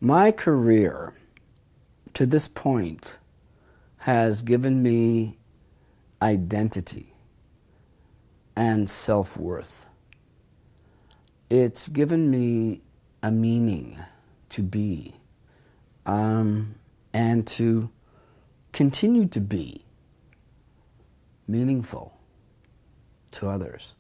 My career, to this point, has given me identity and self-worth. It's given me a meaning to be, and to continue to be meaningful to others.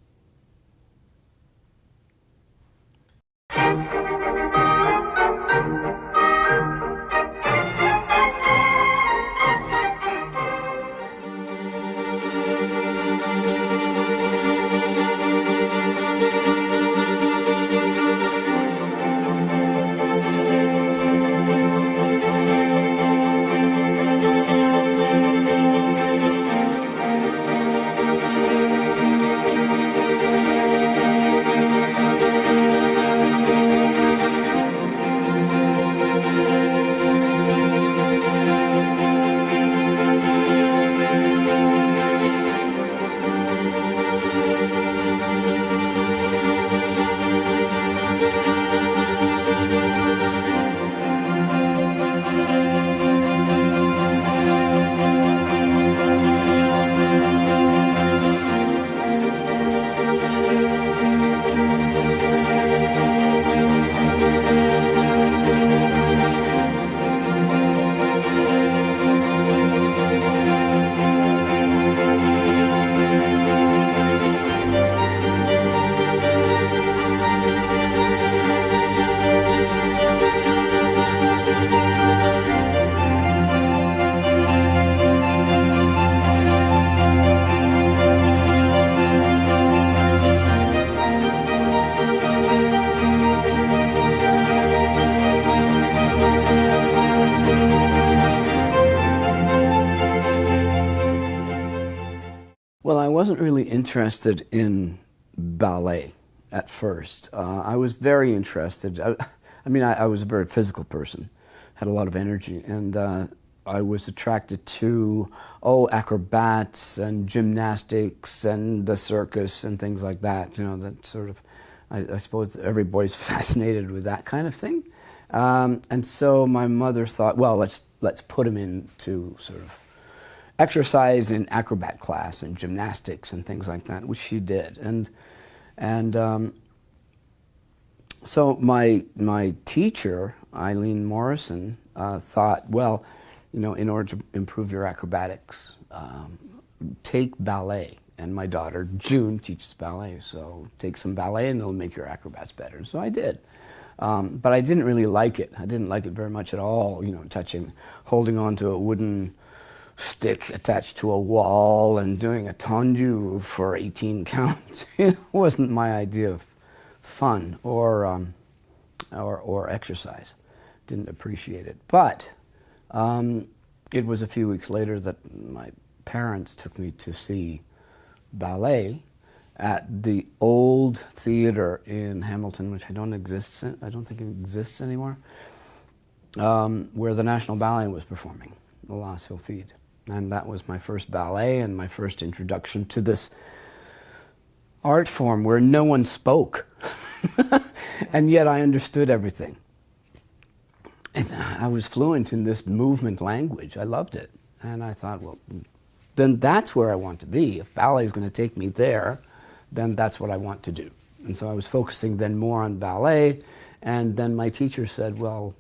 Well, I wasn't really interested in ballet at first. I was very interested. I was a very physical person, had a lot of energy, and I was attracted to, acrobats and gymnastics and the circus and things like that. You know, that sort of, I suppose every boy's fascinated with that kind of thing. And so my mother thought, well, let's put him into sort of exercise in acrobat class and gymnastics and things like that, which she did. So my teacher, Eileen Morrison, thought, well, you know, in order to improve your acrobatics, take ballet. And my daughter, June, teaches ballet, so take some ballet and it'll make your acrobats better. So I did. But I didn't really like it. I didn't like it very much at all, you know, holding on to a wooden stick attached to a wall and doing a tendu for 18 counts. It wasn't my idea of fun or exercise. Didn't appreciate it. But it was a few weeks later that my parents took me to see ballet at the old theater in Hamilton, which I don't think it exists anymore, where the National Ballet was performing, the La Sylphide. And that was my first ballet and my first introduction to this art form where no one spoke. And yet I understood everything. And I was fluent in this movement language. I loved it. And I thought, well, then that's where I want to be. If ballet is going to take me there, then that's what I want to do. And so I was focusing then more on ballet. And then my teacher said, well,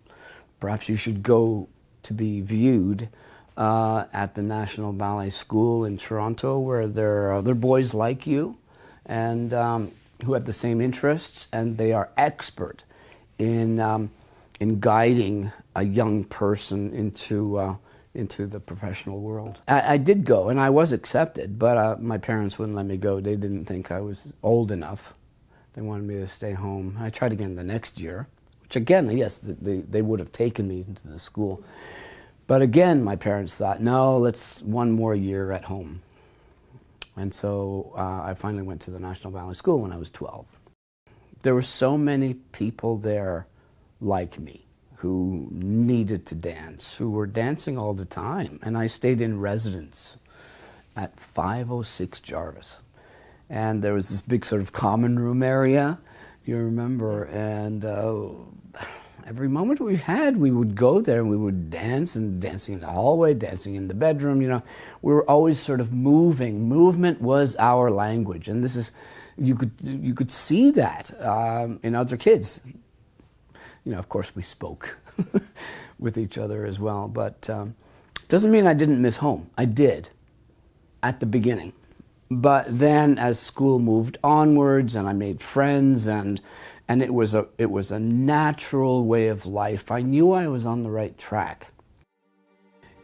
perhaps you should go to be viewed at the National Ballet School in Toronto, where there are other boys like you and who have the same interests, and they are expert in guiding a young person into the professional world. I did go, and I was accepted, but my parents wouldn't let me go. They didn't think I was old enough. They wanted me to stay home. I tried again the next year, which again, yes, they would have taken me into the school. But again, my parents thought, no, let's one more year at home. And so I finally went to the National Ballet School when I was 12. There were so many people there like me who needed to dance, who were dancing all the time. And I stayed in residence at 506 Jarvis. And there was this big sort of common room area, you remember, and every moment we had, we would go there and we would dance, and dancing in the hallway, dancing in the bedroom, you know. We were always sort of moving. Movement was our language, and this is, you could see that in other kids. You know, of course we spoke with each other as well, but doesn't mean I didn't miss home. I did at the beginning. But then as school moved onwards and I made friends, and it was a natural way of life, I knew I was on the right track.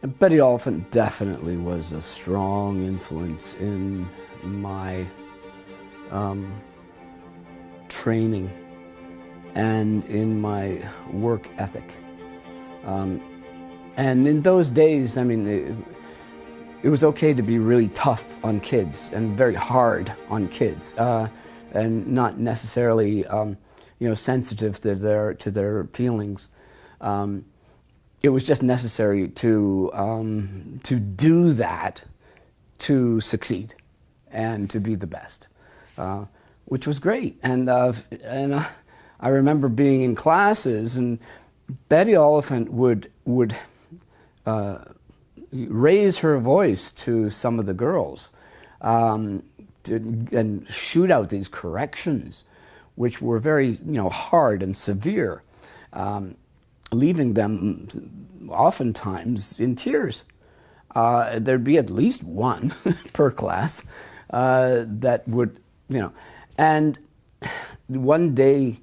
And Betty Oliphant definitely was a strong influence in my training and in my work ethic. And in those days, I mean, it was okay to be really tough on kids and very hard on kids, and not necessarily, sensitive to their feelings. It was just necessary to do that to succeed and to be the best, which was great. And I remember being in classes, and Betty Oliphant would raise her voice to some of the girls and shoot out these corrections, which were very, hard and severe, leaving them oftentimes in tears. There'd be at least one per class that would, and one day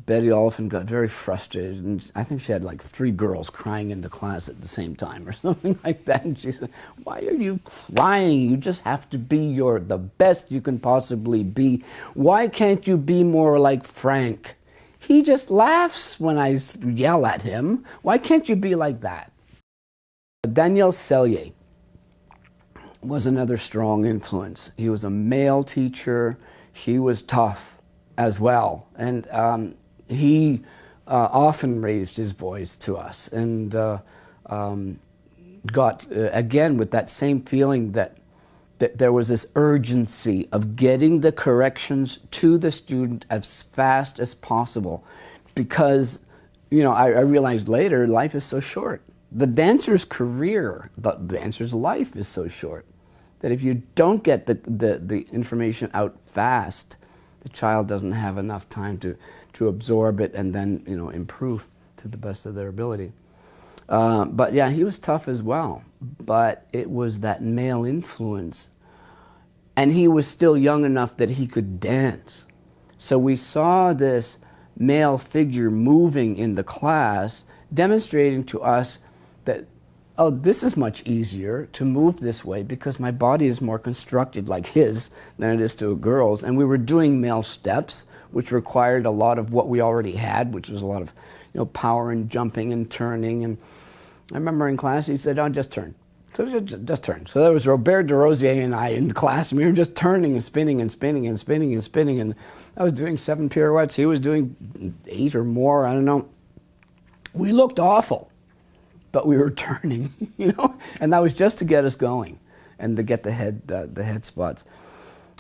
Betty Oliphant got very frustrated, and I think she had like 3 girls crying in the class at the same time or something like that. And she said, "Why are you crying? You just have to be the best you can possibly be. Why can't you be more like Frank? He just laughs when I yell at him. Why can't you be like that?" Daniel Sellier was another strong influence. He was a male teacher. He was tough as well. And he often raised his voice to us, and got, again, with that same feeling that there was this urgency of getting the corrections to the student as fast as possible, because, I realized later, life is so short. The dancer's career, the dancer's life is so short, that if you don't get the information out fast, the child doesn't have enough time to absorb it and then, improve to the best of their ability. But yeah, he was tough as well. But it was that male influence. And he was still young enough that he could dance. So we saw this male figure moving in the class, demonstrating to us that, oh, this is much easier to move this way because my body is more constructed like his than it is to a girl's. And we were doing male steps, which required a lot of what we already had, which was a lot of, power and jumping and turning. And I remember in class, he said, "Oh, just turn." So just turn. So there was Robert de Rosier and I in class, and we were just turning and spinning and spinning and spinning and spinning. And I was doing 7 pirouettes. He was doing 8 or more. I don't know. We looked awful, but we were turning, and that was just to get us going and to get the head spots.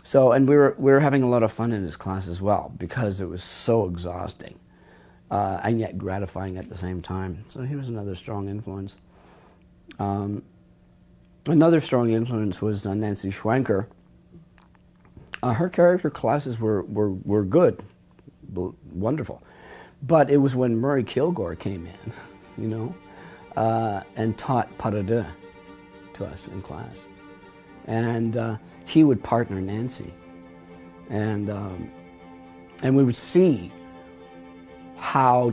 So, and we were having a lot of fun in his class as well, because it was so exhausting, and yet gratifying at the same time. So he was another strong influence. Another strong influence was Nancy Schwenker. Her character classes were good, wonderful, but it was when Murray Kilgore came in, and taught pas de deux to us in class. And he would partner Nancy. And we would see how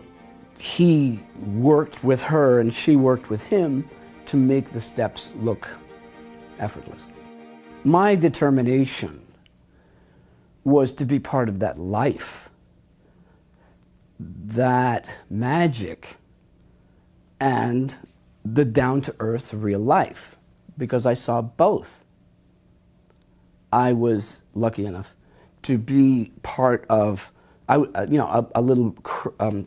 he worked with her and she worked with him to make the steps look effortless. My determination was to be part of that life, that magic, and the down-to-earth real life, because I saw both. I was lucky enough to be part of, a little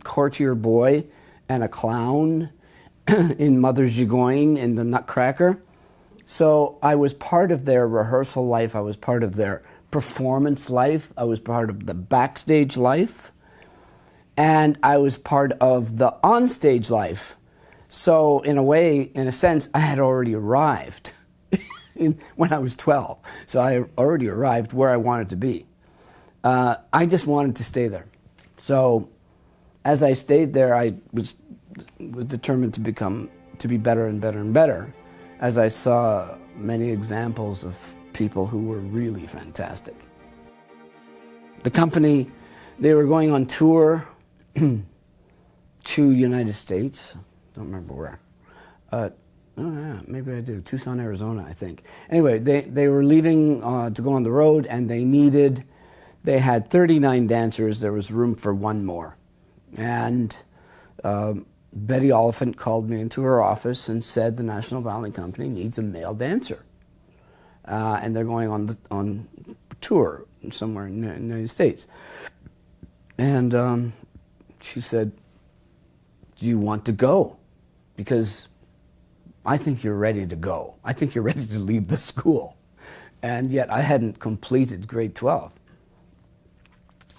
courtier boy and a clown in Mother Gigogne in the Nutcracker. So I was part of their rehearsal life. I was part of their performance life. I was part of the backstage life. and I was part of the onstage life. So in a way, in a sense, I had already arrived when I was 12. So I already arrived where I wanted to be. I just wanted to stay there. So as I stayed there, I was determined to be better and better and better, as I saw many examples of people who were really fantastic. The company, they were going on tour to United States. Don't remember where. Oh yeah, maybe I do. Tucson, Arizona, I think. Anyway, they were leaving to go on the road, and they had 39 dancers. There was room for one more. And Betty Oliphant called me into her office and said the National Ballet Company needs a male dancer. And they're going on tour somewhere in the United States. And she said, do you want to go? Because I think you're ready to go. I think you're ready to leave the school. And yet I hadn't completed grade 12.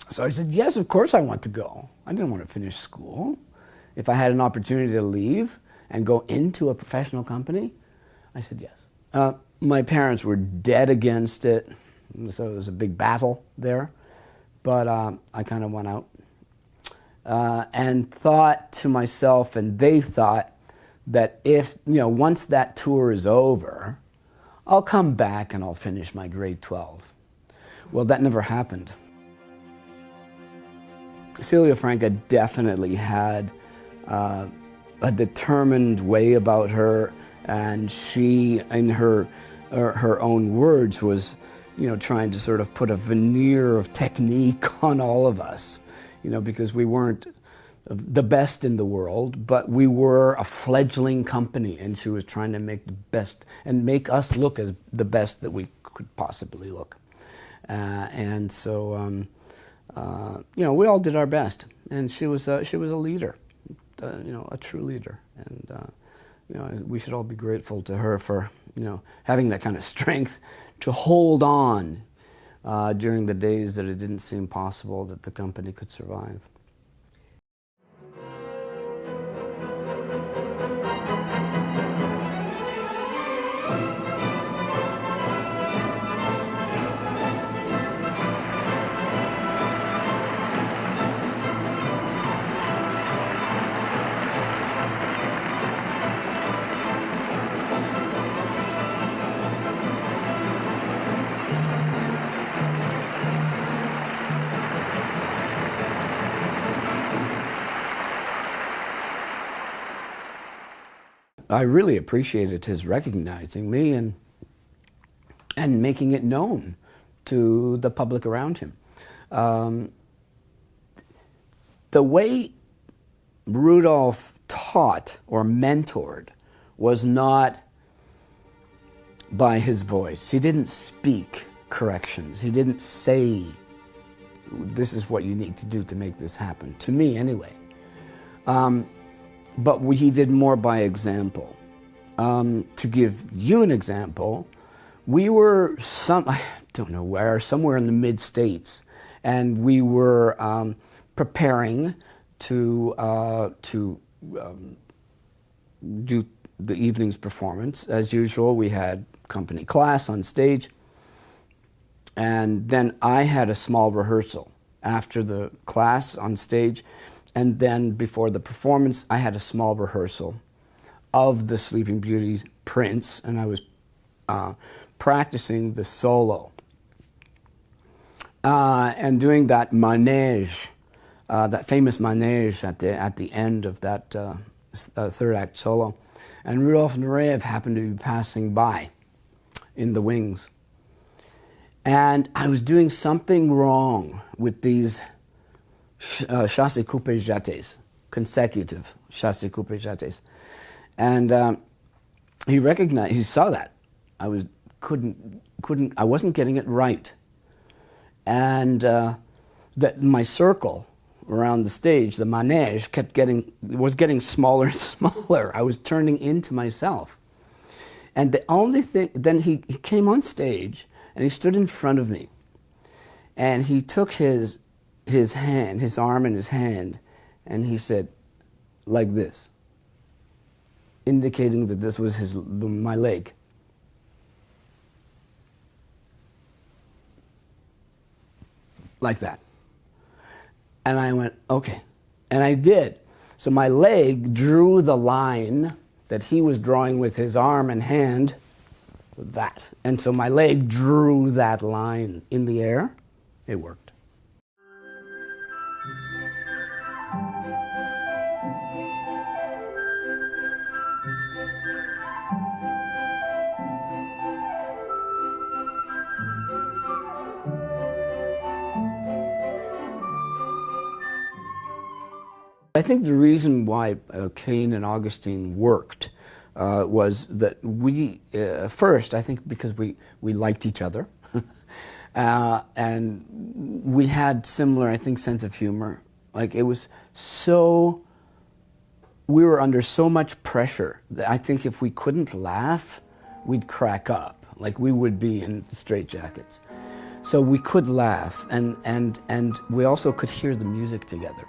So I said, yes, of course I want to go. I didn't want to finish school. If I had an opportunity to leave and go into a professional company, I said yes. My parents were dead against it, so it was a big battle there. But I kind of went out and thought to myself, and they thought, that if, once that tour is over, I'll come back and I'll finish my grade 12. Well, that never happened. Celia Franca definitely had a determined way about her, and she, in her own words, was, trying to sort of put a veneer of technique on all of us, because we weren't the best in the world, but we were a fledgling company, and she was trying to make the best and make us look as the best that we could possibly look. And so, we all did our best, and she was a leader, a true leader, and we should all be grateful to her for having that kind of strength to hold on during the days that it didn't seem possible that the company could survive. I really appreciated his recognizing me and making it known to the public around him. The way Rudolph taught or mentored was not by his voice. He didn't speak corrections. He didn't say, this is what you need to do to make this happen, to me anyway. But he did more by example. To give you an example, we were I don't know where, somewhere in the mid-States, and we were preparing to do the evening's performance. As usual, we had company class on stage, and then I had a small rehearsal after the class on stage. And then before the performance, I had a small rehearsal of the Sleeping Beauty's Prince, and I was practicing the solo and doing that manège, that famous manège at the end of that third act solo. And Rudolph Nureyev happened to be passing by in the wings, and I was doing something wrong with these chassé coupé jetés, consecutive chassé coupé jetés, and he saw that I wasn't getting it right, and that my circle around the stage, the manège, was getting smaller and smaller. I was turning into myself, and the only thing, then he came on stage and he stood in front of me, and he took his arm in his hand, And he said, like this, indicating that this was my leg. Like that. And I went, okay. And I did. So my leg drew the line that he was drawing with his arm and hand, that. And so my leg drew that line in the air. It worked. I think the reason why Cain and Augustyn worked was that we, first, I think because we liked each other, and we had similar, I think, sense of humor. Like, it was so, we were under so much pressure that I think if we couldn't laugh, we'd crack up. Like, we would be in straitjackets. So we could laugh, and we also could hear the music together.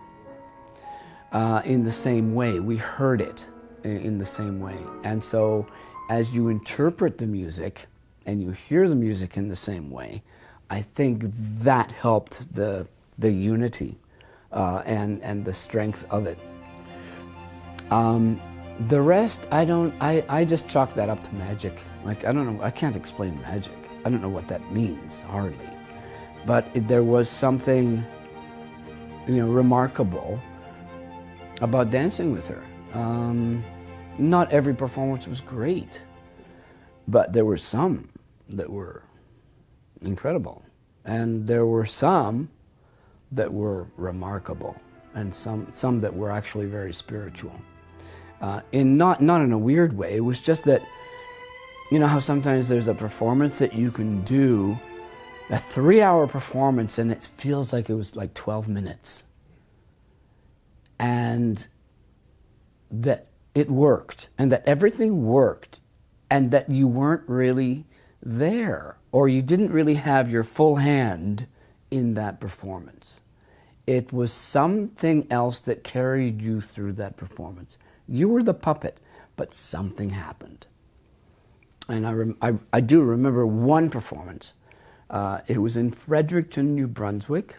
In the same way. We heard it in the same way. And so as you interpret the music and you hear the music in the same way, I think that helped the unity and the strength of it. The rest, I just chalk that up to magic. Like, I don't know, I can't explain magic. I don't know what that means, hardly. But there was something, remarkable about dancing with her. Not every performance was great, but there were some that were incredible, and there were some that were remarkable, and some that were actually very spiritual. Not in a weird way. It was just that, you know how sometimes there's a performance that you can do, a 3-hour performance, and it feels like it was like 12 minutes. And that it worked, and that everything worked, and that you weren't really there, or you didn't really have your full hand in that performance. It was something else that carried you through that performance. You were the puppet, but something happened. And I do remember one performance. It was in Fredericton, New Brunswick.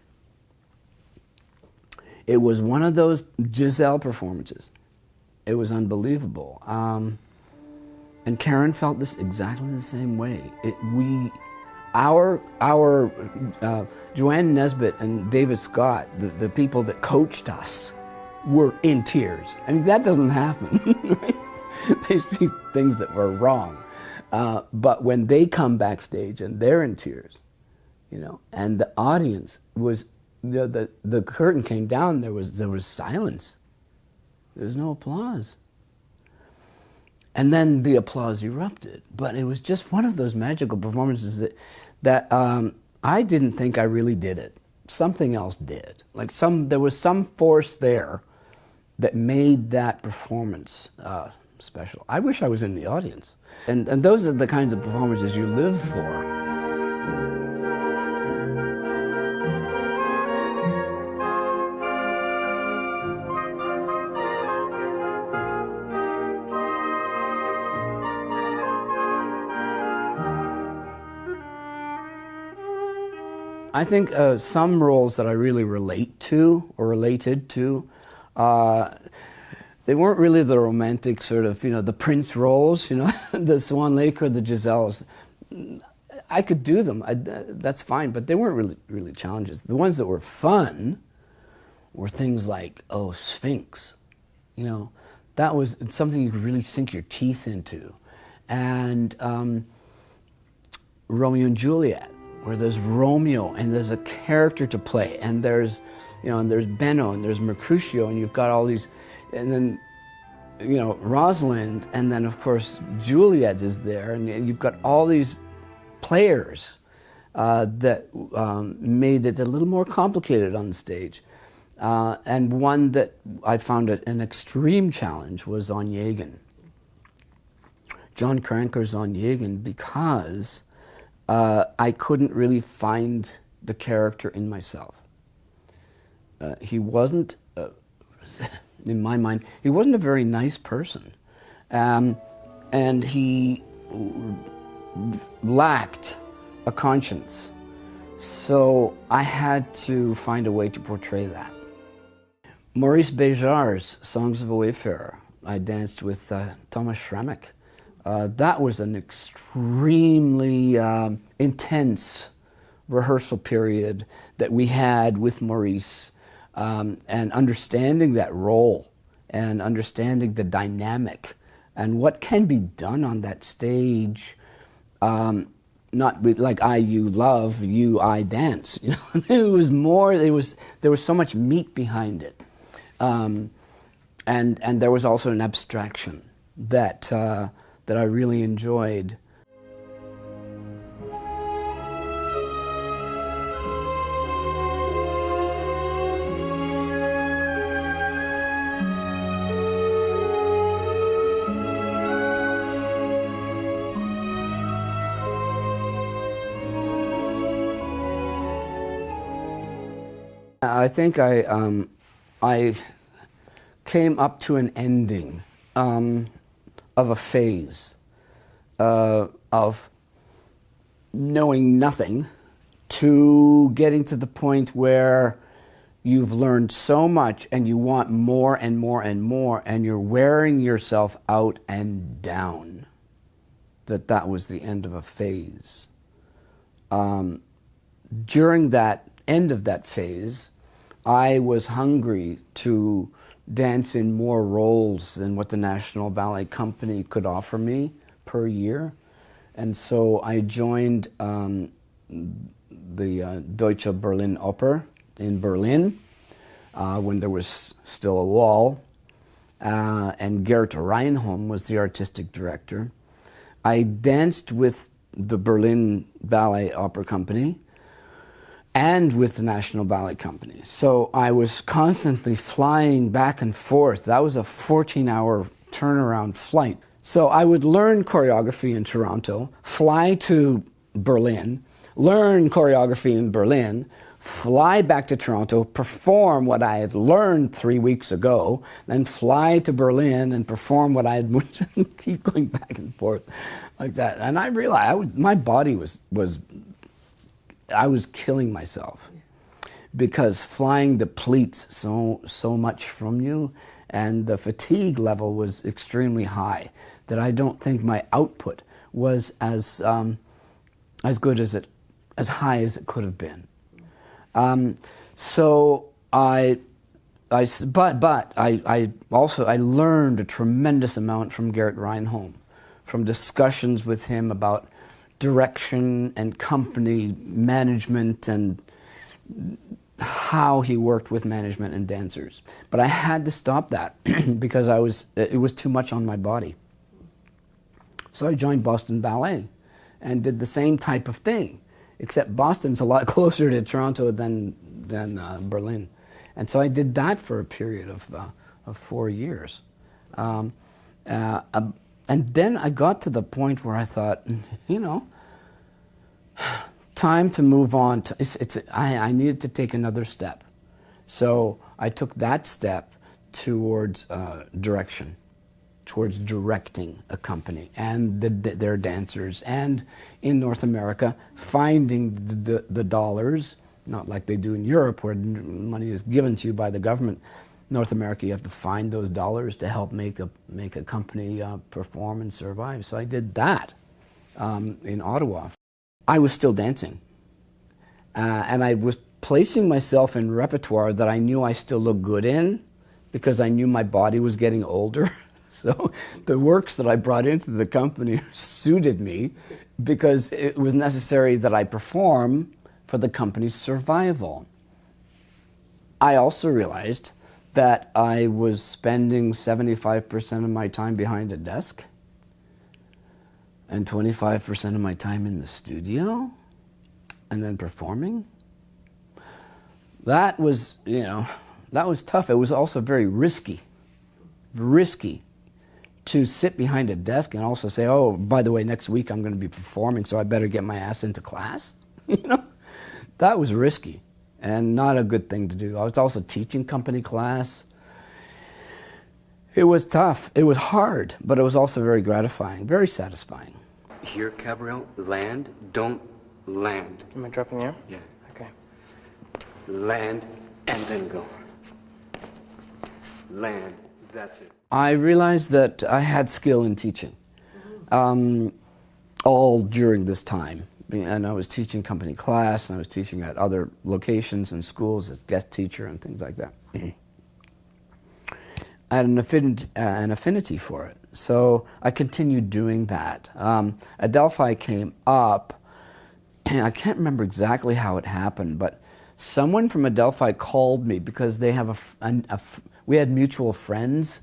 It was one of those Giselle performances. It was unbelievable. And Karen felt this exactly the same way. Our Joanne Nesbitt and David Scott, the people that coached us, were in tears. I mean, that doesn't happen, right? They see things that were wrong. But when they come backstage and they're in tears, and the audience was, the curtain came down, there was silence. There was no applause. And then the applause erupted. But it was just one of those magical performances that I didn't think I really did it. Something else did. Like there was some force there that made that performance special. I wish I was in the audience. And those are the kinds of performances you live for. I think some roles that I really relate to or related to, they weren't really the romantic sort of, the prince roles, the Swan Lake or the Giselles. I could do them, that's fine, but they weren't really challenges. The ones that were fun were things like, Sphinx, that was something you could really sink your teeth into. And Romeo and Juliet, where there's Romeo and there's a character to play, and there's, and there's Benno and there's Mercutio, and you've got all these, and then, Rosalind, and then of course Juliet is there, and you've got all these players that made it a little more complicated on the stage. And one that I found an extreme challenge was Onegin. John Cranker's Onegin, because I couldn't really find the character in myself. He wasn't in my mind, he wasn't a very nice person. And he lacked a conscience. So I had to find a way to portray that. Maurice Béjart's Songs of a Wayfarer, I danced with Thomas Schrammick. That was an extremely intense rehearsal period that we had with Maurice, and understanding that role and understanding the dynamic and what can be done on that stage. Not like I, you love, you, I dance. You know, it was more. There was so much meat behind it, and there was also an abstraction that I really enjoyed. I think I came up to an ending of a phase of knowing nothing to getting to the point where you've learned so much and you want more and more and more, and you're wearing yourself out and down. That was the end of a phase. During that end of that phase, I was hungry to dance in more roles than what the National Ballet Company could offer me per year. And so I joined the Deutsche Berlin Oper in Berlin when there was still a wall, and Gert Reinholm was the artistic director. I danced with the Berlin Ballet Opera Company and with the National Ballet Company. So I was constantly flying back and forth. That was a 14-hour turnaround flight. So I would learn choreography in Toronto, fly to Berlin, learn choreography in Berlin, fly back to Toronto, perform what I had learned 3 weeks ago, then fly to Berlin and perform what I had keep going back and forth like that. And I realized my body I was killing myself, because flying depletes so much from you, and the fatigue level was extremely high, that I don't think my output was as good as high as it could have been. So I learned a tremendous amount from Gert Reinholm, from discussions with him about direction and company management and how he worked with management and dancers. But I had to stop that because it was too much on my body. So I joined Boston Ballet and did the same type of thing, except Boston's a lot closer to Toronto than Berlin. And so I did that for a period of 4 years. And then I got to the point where I thought, you know, time to move on. I needed to take another step. So I took that step towards direction, towards directing a company and their dancers, and in North America, finding the dollars, not like they do in Europe where money is given to you by the government. North America, you have to find those dollars to help make a company perform and survive. So I did that in Ottawa. I was still dancing, and I was placing myself in repertoire that I knew I still looked good in, because I knew my body was getting older. So the works that I brought into the company suited me, because it was necessary that I perform for the company's survival. I also realized that I was spending 75% of my time behind a desk and 25% of my time in the studio and then performing. That was, you know, that was tough. It was also very risky to sit behind a desk and also say, oh, by the way, next week I'm going to be performing, so I better get my ass into class. You know, that was risky and not a good thing to do. I was also teaching company class, It was tough. It was hard, but it was also very gratifying, very satisfying. Here, Cabral, land, don't land. Am I dropping you? Yeah. Okay. Land, and then go. Land, that's it. I realized that I had skill in teaching, all during this time. And I was teaching company class, and I was teaching at other locations and schools as guest teacher and things like that. I had an affinity for it, so I continued doing that. Adelphi came up, and I can't remember exactly how it happened, but someone from Adelphi called me because they have we had mutual friends,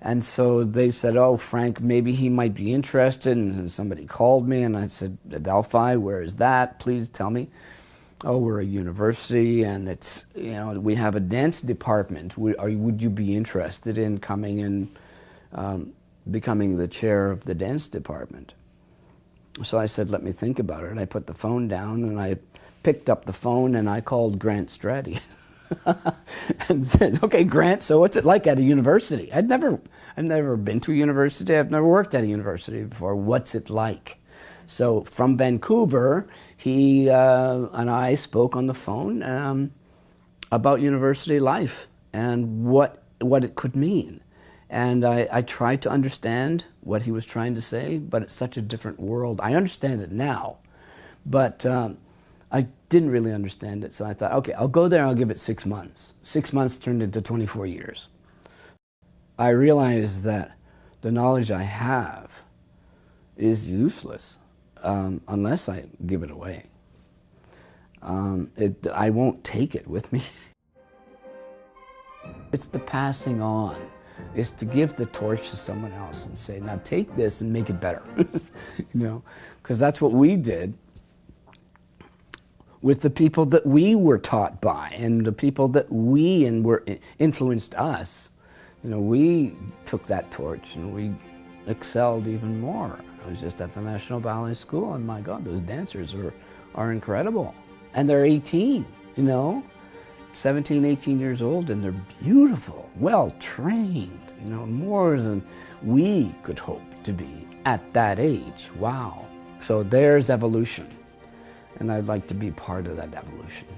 and so they said, "Oh, Frank, maybe he might be interested." And somebody called me, and I said, "Adelphi, where is that? Please tell me." "Oh, we're a university, and it's, you know, we have a dance department. Would you be interested in coming and becoming the chair of the dance department?" So I said, "Let me think about it." I put the phone down, and I picked up the phone, and I called Grant Stratty and said, "Okay, Grant, so what's it like at a university?" I'd never been to a university. I've never worked at a university before. What's it like? So from Vancouver, he and I spoke on the phone about university life and what it could mean. And I tried to understand what he was trying to say, but it's such a different world. I understand it now, but I didn't really understand it. So I thought, okay, I'll go there and I'll give it 6 months. 6 months turned into 24 years. I realized that the knowledge I have is useless unless I give it away. I won't take it with me. It's the passing on. It's to give the torch to someone else and say, now take this and make it better. You know, because that's what we did with the people that we were taught by and the people that were influenced us. You know, we took that torch and we excelled even more. I was just at the National Ballet School, and my God, those dancers are incredible. And they're 18, you know, 17, 18 years old, and they're beautiful, well-trained, you know, more than we could hope to be at that age. Wow. So there's evolution, and I'd like to be part of that evolution.